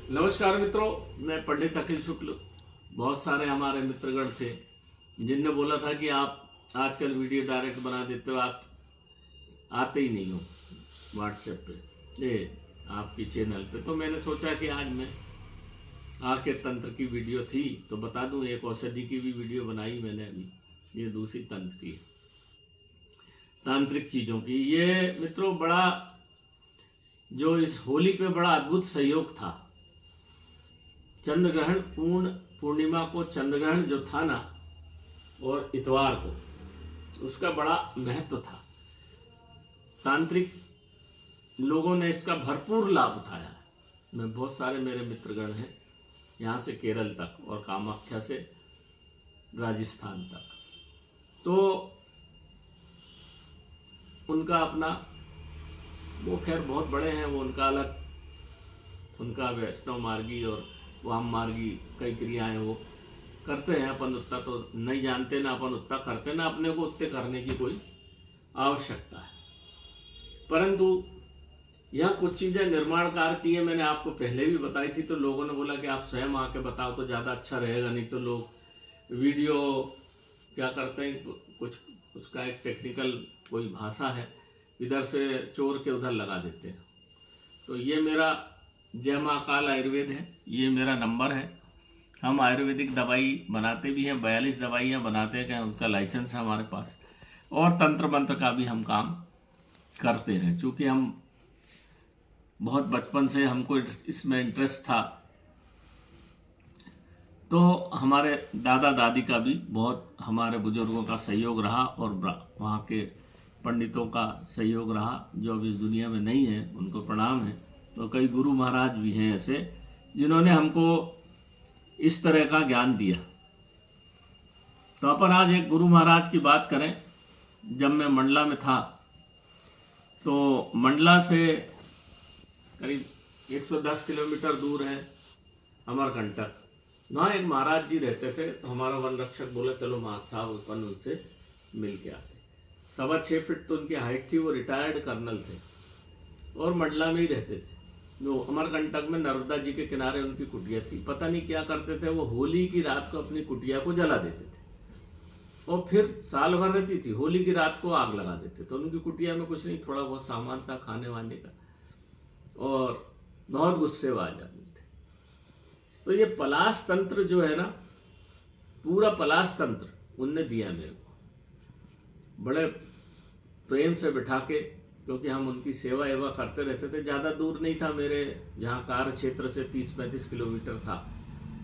नमस्कार मित्रों, मैं पंडित अखिल शुक्ल। बहुत सारे हमारे मित्रगण थे जिनने बोला था कि आप आजकल वीडियो डायरेक्ट बना देते हो, आप आते ही नहीं हो व्हाट्सएप पे, ये आपकी चैनल पे। तो मैंने सोचा कि आज मैं आके तंत्र की वीडियो थी तो बता दूं। एक औषधि की भी वीडियो बनाई मैंने अभी, ये दूसरी तंत्र की, तांत्रिक चीज़ों की। ये मित्रों बड़ा जो इस होली पे बड़ा अद्भुत सहयोग था। चंद्र ग्रहण पूर्णिमा को चंद्र ग्रहण जो था ना, और इतवार को, उसका बड़ा महत्व था। तांत्रिक लोगों ने इसका भरपूर लाभ उठाया है। मैं बहुत सारे मेरे मित्रगण हैं यहाँ से केरल तक और कामाख्या से राजस्थान तक, तो उनका अपना, वो खैर बहुत बड़े हैं, वो उनका अलग, उनका वैष्णव मार्गी और वाम मार्गी कई क्रियाएं वो करते हैं। अपन उतना तो नहीं जानते ना, अपन उतना करते ना, अपने को उतने करने की कोई आवश्यकता है। परंतु यहाँ कुछ चीज़ें निर्माण कार्य की है, मैंने आपको पहले भी बताई थी। तो लोगों ने बोला कि आप स्वयं आके बताओ तो ज़्यादा अच्छा रहेगा, नहीं तो लोग वीडियो क्या करते हैं, कुछ उसका एक टेक्निकल कोई भाषा है, इधर से चोर के उधर लगा देते हैं। तो ये मेरा जय महाकाल आयुर्वेद है, ये मेरा नंबर है। हम आयुर्वेदिक दवाई बनाते भी हैं, 42 दवाइयाँ बनाते हैं, उनका लाइसेंस है हमारे पास। और तंत्र मंत्र का भी हम काम करते हैं, क्योंकि हम बहुत बचपन से हमको इसमें इंटरेस्ट था। तो हमारे दादा दादी का भी बहुत, हमारे बुजुर्गों का सहयोग रहा और वहाँ के पंडितों का सहयोग रहा, जो अब इस दुनिया में नहीं है, उनको प्रणाम है। तो कई गुरु महाराज भी हैं ऐसे जिन्होंने हमको इस तरह का ज्ञान दिया। तो अपन आज एक गुरु महाराज की बात करें। जब मैं मंडला में था तो मंडला से करीब 110 किलोमीटर दूर है अमरकंटक, वहाँ एक महाराज जी रहते थे। तो हमारा वन रक्षक बोला चलो महाराज साहब अपन उनसे मिल के आते। 6.25 फीट तो उनकी हाइट थी, वो रिटायर्ड कर्नल थे और मंडला में ही रहते थे। जो अमरकंटक में नर्मदा जी के किनारे उनकी कुटिया थी। पता नहीं क्या करते थे, वो होली की रात को अपनी कुटिया को जला देते थे और फिर साल भर रहती थी, होली की रात को आग लगा देते। तो उनकी कुटिया में कुछ नहीं, थोड़ा बहुत सामान था खाने वाने का, और बहुत गुस्सेबाज आदमी थे। तो ये पलाश तंत्र जो है ना, पूरा पलाश तंत्र उनने दिया मेरे को, बड़े प्रेम से बिठा के, क्योंकि हम उनकी सेवा एवा करते रहते थे। ज़्यादा दूर नहीं था, मेरे जहाँ कार्य क्षेत्र से 30-35 किलोमीटर था।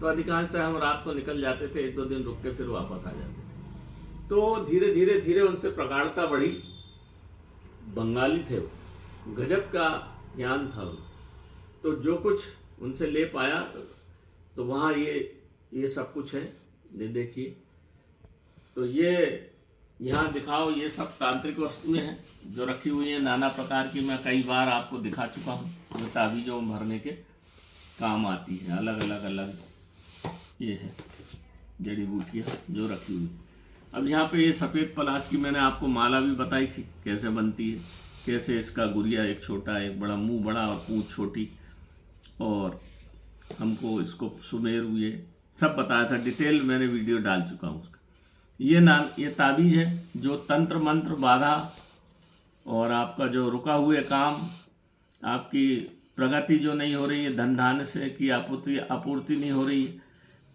तो अधिकांशतः हम रात को निकल जाते थे, 1-2 दिन रुक के फिर वापस आ जाते थे। तो धीरे धीरे धीरे उनसे प्रगाढ़ता बढ़ी। बंगाली थे वो, गजब का ज्ञान था उनको। तो जो कुछ उनसे ले पाया, तो वहाँ ये सब कुछ है, ये देखिए। तो ये यहाँ दिखाओ, ये सब तांत्रिक वस्तुएं हैं जो रखी हुई हैं नाना प्रकार की। मैं कई बार आपको दिखा चुका हूँ, जो ताबीज़ों भरने के काम आती है। अलग अलग ये है जड़ी बूटियाँ जो रखी हुई। अब यहाँ पे ये सफ़ेद पलाश की मैंने आपको माला भी बताई थी, कैसे बनती है, कैसे इसका गुरिया एक छोटा, एक बड़ा, मुँह बड़ा और पूँछ छोटी, और हमको इसको सुमेरु, ये सब बताया था। डिटेल मैंने वीडियो डाल चुका हूँ उसका। ये ताबीज़ है जो तंत्र मंत्र बाधा और आपका जो रुका हुए काम, आपकी प्रगति जो नहीं हो रही है, धन धान्य से की आपूर्ति नहीं हो रही है,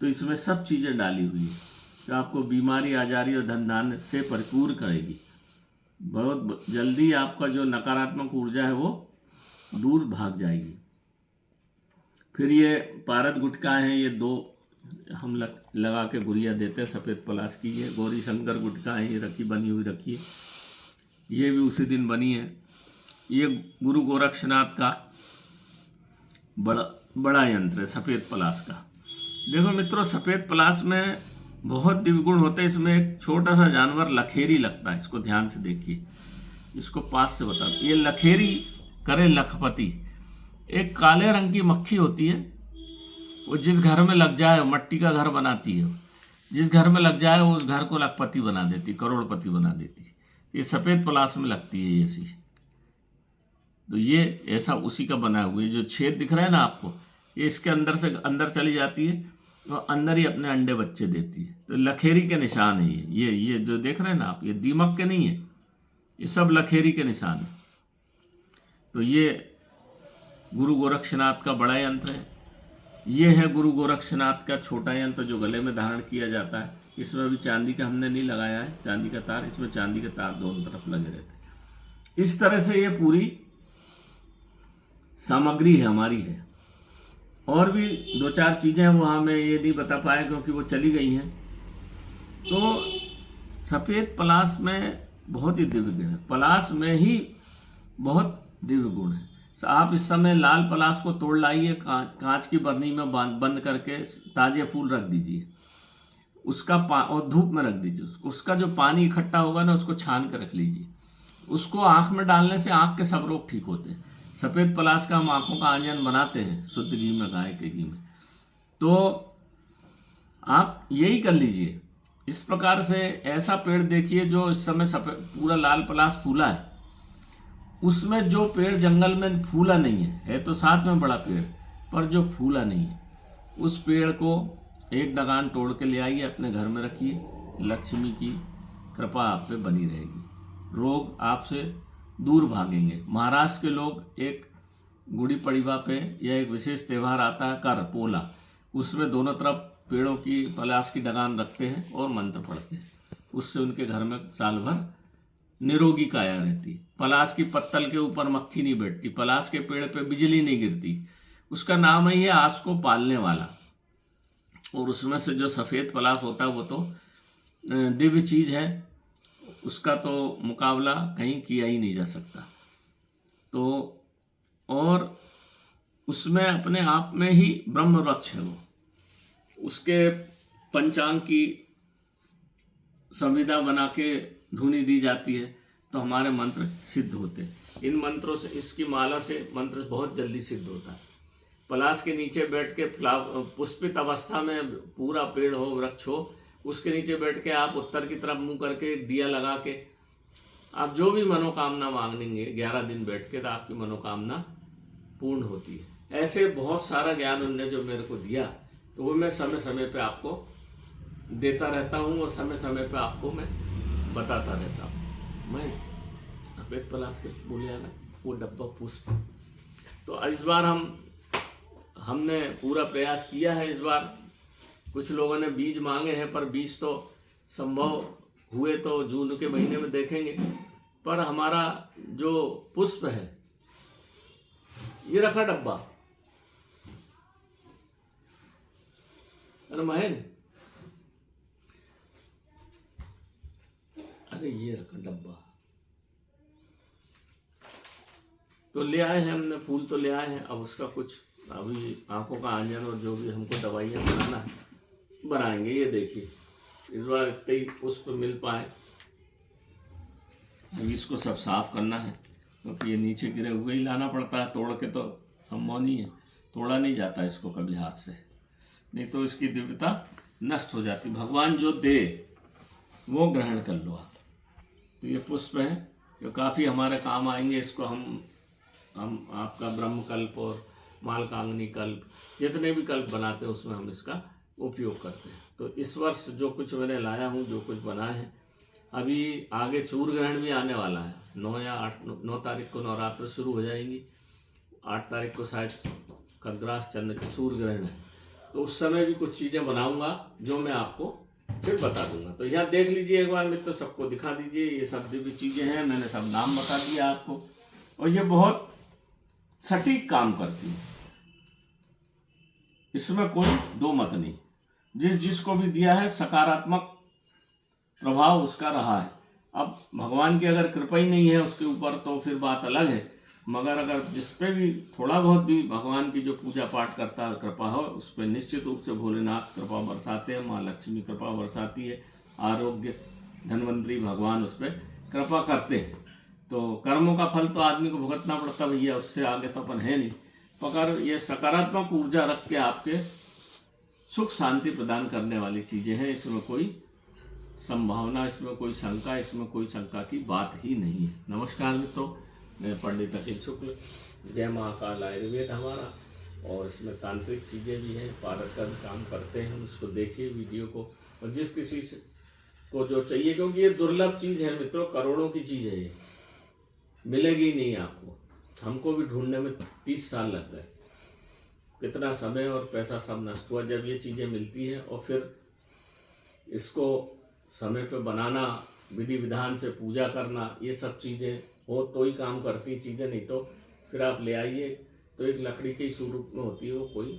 तो इसमें सब चीज़ें डाली हुई है जो आपको बीमारी आजारी और धन धान्य से भरपूर करेगी। बहुत जल्दी आपका जो नकारात्मक ऊर्जा है वो दूर भाग जाएगी। फिर ये पारद गुटका है, ये 2 हम लगा के गुड़िया देते हैं सफ़ेद पलाश की। ये गौरी शंकर गुटका है, ये रखी बनी हुई रखी है, ये भी उसी दिन बनी है। ये गुरु गोरक्षनाथ का बड़ा यंत्र है सफ़ेद पलाश का। देखो मित्रों, सफ़ेद पलाश में बहुत दिव्य गुण होते हैं। इसमें एक छोटा सा जानवर लखेरी लगता है, इसको ध्यान से देखिए, इसको पास से बता। ये लखेरी करे लखपति, एक काले रंग की मक्खी होती है, वो जिस घर में लग जाए, मट्टी का घर बनाती है, जिस घर में लग जाए उस घर को लखपति बना देती, करोड़पति बना देती। ये सफ़ेद पलाश में लगती है ये ऐसी। तो ये ऐसा उसी का बना हुआ है। जो छेद दिख रहा है ना आपको, ये इसके अंदर से अंदर चली जाती है तो अंदर ही अपने अंडे बच्चे देती है। तो लखेरी के निशान है ये जो देख रहे हैं ना आप, ये दीमक के नहीं है, ये सब लखेरी के निशान है। तो ये गुरु गोरक्षनाथ का बड़ा यंत्र है। ये है गुरु गोरक्षनाथ का छोटा यंत्र जो गले में धारण किया जाता है। इसमें भी चांदी का हमने नहीं लगाया है, चांदी का तार, इसमें चांदी के तार दोनों तरफ लगे रहते हैं। इस तरह से ये पूरी सामग्री है हमारी है। और भी 2-4 चीज़ें हैं, वो हमें ये नहीं बता पाए क्योंकि वो चली गई हैं। तो सफ़ेद पलाश में बहुत ही दिव्य गुण है, पलाश में ही बहुत दिव्य गुण है। आप इस समय लाल पलाश को तोड़ लाइए, कांच की बरनी में बंद करके ताज़े फूल रख दीजिए, उसका और धूप में रख दीजिए उसका जो पानी इकट्ठा होगा ना उसको छान कर रख लीजिए। उसको आँख में डालने से आँख के सब रोग ठीक होते हैं। सफ़ेद पलाश का हम आँखों का आंजन बनाते हैं शुद्ध घी में, गाय के घी में। तो आप यही कर लीजिए। इस प्रकार से ऐसा पेड़ देखिए जो इस समय सफ़ेद पूरा लाल पलाश फूला है, उसमें जो पेड़ जंगल में फूला नहीं है तो साथ में बड़ा पेड़, पर जो फूला नहीं है उस पेड़ को एक डगान तोड़ के ले आइए, अपने घर में रखिए। लक्ष्मी की कृपा आप पे बनी रहेगी, रोग आपसे दूर भागेंगे। महाराष्ट्र के लोग एक गुड़ी पड़वा पे या एक विशेष त्यौहार आता है कर पोला, उसमें दोनों तरफ पेड़ों की पलाश की डगान रखते हैं और मंत्र पढ़ते हैं। उससे उनके घर में साल भर निरोगी काया रहती है। पलाश की पत्तल के ऊपर मक्खी नहीं बैठती, पलाश के पेड़ पे बिजली नहीं गिरती। उसका नाम है ये आस को पालने वाला। और उसमें से जो सफ़ेद पलाश होता है वो तो दिव्य चीज़ है, उसका तो मुकाबला कहीं किया ही नहीं जा सकता। तो और उसमें अपने आप में ही ब्रह्म वृक्ष है वो, उसके पंचांग की संविदा बना के धुनी दी जाती है तो हमारे मंत्र सिद्ध होते हैं। इन मंत्रों से, इसकी माला से मंत्र बहुत जल्दी सिद्ध होता है। पलाश के नीचे बैठ के पुष्पित अवस्था में पूरा पेड़ हो, वृक्ष हो, उसके नीचे बैठ के आप उत्तर की तरफ मुंह करके दिया लगा के आप जो भी मनोकामना मांगेंगे 11 दिन बैठ के, तो आपकी मनोकामना पूर्ण होती है। ऐसे बहुत सारा ज्ञान उनने जो मेरे को दिया, तो वो मैं समय समय पे आपको देता रहता हूँ और समय समय पे आपको मैं बताता रहता हूँ। मैं सफ़ेद पलाश के बोलिया ना वो डब्बा पुष्प। तो इस बार हमने पूरा प्रयास किया है। इस बार कुछ लोगों ने बीज मांगे हैं, पर बीज तो संभव हुए तो जून के महीने में देखेंगे। पर हमारा जो पुष्प है, ये रखा डब्बा, अरे महेंद्र, अरे ये रखा डब्बा, तो ले आए हैं हमने, फूल तो ले आए हैं। अब उसका कुछ अभी आंखों का आंजन और जो भी हमको दवाइयाँ बनाना है बनाएंगे। ये देखिए इस बार इतने ही पुष्प मिल पाए। अभी इसको सब साफ करना है क्योंकि ये नीचे गिरे हुए ही लाना पड़ता है, तोड़ के तो संभव नहीं है, तोड़ा नहीं जाता इसको कभी हाथ से, नहीं तो इसकी दिव्यता नष्ट हो जाती। भगवान जो दे वो ग्रहण कर लो आप। तो ये पुष्प हैं जो काफ़ी हमारे काम आएंगे। इसको हम आपका ब्रह्मकल्प और मालकांगनी कल्प, जितने भी कल्प बनाते हैं उसमें हम इसका उपयोग करते हैं। तो इस वर्ष जो कुछ मैंने लाया हूँ, जो कुछ बनाए हैं, अभी आगे चूर ग्रहण भी आने वाला है। 9 तारीख को नवरात्र शुरू हो जाएंगी, 8 तारीख को शायद खग्रास चंद्र की चूर ग्रहण है। तो उस समय भी कुछ चीज़ें बनाऊंगा जो मैं आपको फिर बता दूंगा। तो यहाँ देख लीजिए एक बार मित्र, सबको दिखा दीजिए। ये सब भी चीज़ें हैं, मैंने सब नाम बता दिया आपको, और ये बहुत सटीक काम करती है, इसमें कोई दो मत नहीं। जिसको भी दिया है सकारात्मक प्रभाव उसका रहा है। अब भगवान की अगर कृपा ही नहीं है उसके ऊपर तो फिर बात अलग है, मगर अगर जिस पे भी थोड़ा बहुत भी भगवान की जो पूजा पाठ करता है कृपा हो, उस पर निश्चित रूप से भोलेनाथ कृपा बरसाते हैं, माँ लक्ष्मी कृपा बरसाती है, आरोग्य धनवंतरी भगवान उस पर कृपा करते हैं। तो कर्मों का फल तो आदमी को भुगतना पड़ता भैया, उससे आगे तो अपन है नहीं। मगर ये सकारात्मक ऊर्जा रख के आपके सुख शांति प्रदान करने वाली चीज़ें हैं। इसमें कोई संभावना, इसमें कोई शंका, इसमें कोई शंका की बात ही नहीं है। नमस्कार मित्रों, मैं पंडित अखिल शुक्ल, जय महाकाल आयुर्वेद हमारा। और इसमें तांत्रिक चीज़ें भी हैं, पारक का भी काम करते हैं। उसको देखिए वीडियो को, और जिस किसी से को जो चाहिए, क्योंकि ये दुर्लभ चीज़ है मित्रों, करोड़ों की चीज़ है, ये मिलेगी नहीं आपको। हमको भी ढूंढने में 30 साल लग गए, कितना समय और पैसा सब नष्ट हुआ जब ये चीज़ें मिलती हैं। और फिर इसको समय पे बनाना, विधि विधान से पूजा करना, ये सब चीज़ें हो तो ही काम करती चीज़ें, नहीं तो फिर आप ले आइए तो एक लकड़ी के स्वरूप में होती है, वो कोई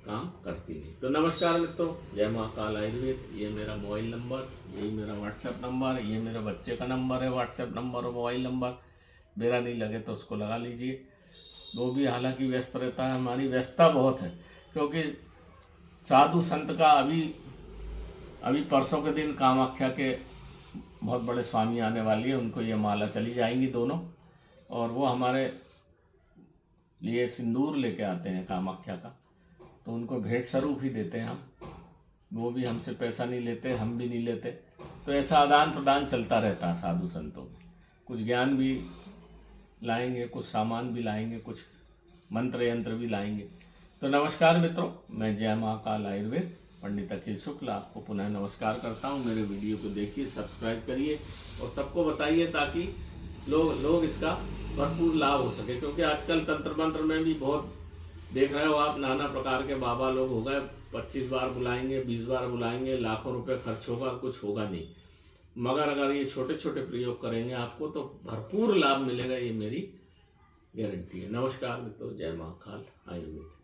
काम करती नहीं। तो नमस्कार मित्रों, जय महाकाल आयुर्वेद। ये मेरा मोबाइल नंबर, यही मेरा व्हाट्सएप नंबर, ये मेरे बच्चे का नंबर है, व्हाट्सएप नंबर और मोबाइल नंबर। मेरा नहीं लगे तो उसको लगा लीजिए। वो भी हालांकि व्यस्त रहता है, हमारी व्यस्तता बहुत है, क्योंकि साधु संत का अभी परसों के दिन कामाख्या के बहुत बड़े स्वामी आने वाली है, उनको ये माला चली जाएंगी दोनों, और वो हमारे लिए सिंदूर लेके आते हैं कामाख्या का, तो उनको भेंट स्वरूप ही देते हैं हम। वो भी हमसे पैसा नहीं लेते, हम भी नहीं लेते। तो ऐसा आदान प्रदान चलता रहता है साधु संतों में। कुछ ज्ञान भी लाएंगे, कुछ सामान भी लाएंगे, कुछ मंत्र यंत्र भी लाएंगे। तो नमस्कार मित्रों, मैं जय महाकाल आयुर्वेद पंडित अखिल शुक्ल आपको पुनः नमस्कार करता हूँ। मेरे वीडियो को देखिए, सब्सक्राइब करिए और सबको बताइए, ताकि लोग इसका भरपूर लाभ हो सके। क्योंकि आजकल तंत्र मंत्र में भी बहुत देख रहे हो आप, नाना प्रकार के बाबा लोग हो गए, 25 बार बुलाएंगे, 20 बार बुलाएंगे, लाखों रुपए खर्च होगा, कुछ होगा नहीं। मगर अगर ये छोटे छोटे प्रयोग करेंगे आपको तो भरपूर लाभ मिलेगा, ये मेरी गारंटी है। नमस्कार मित्रों, जय महाकाल आयुर्वेद।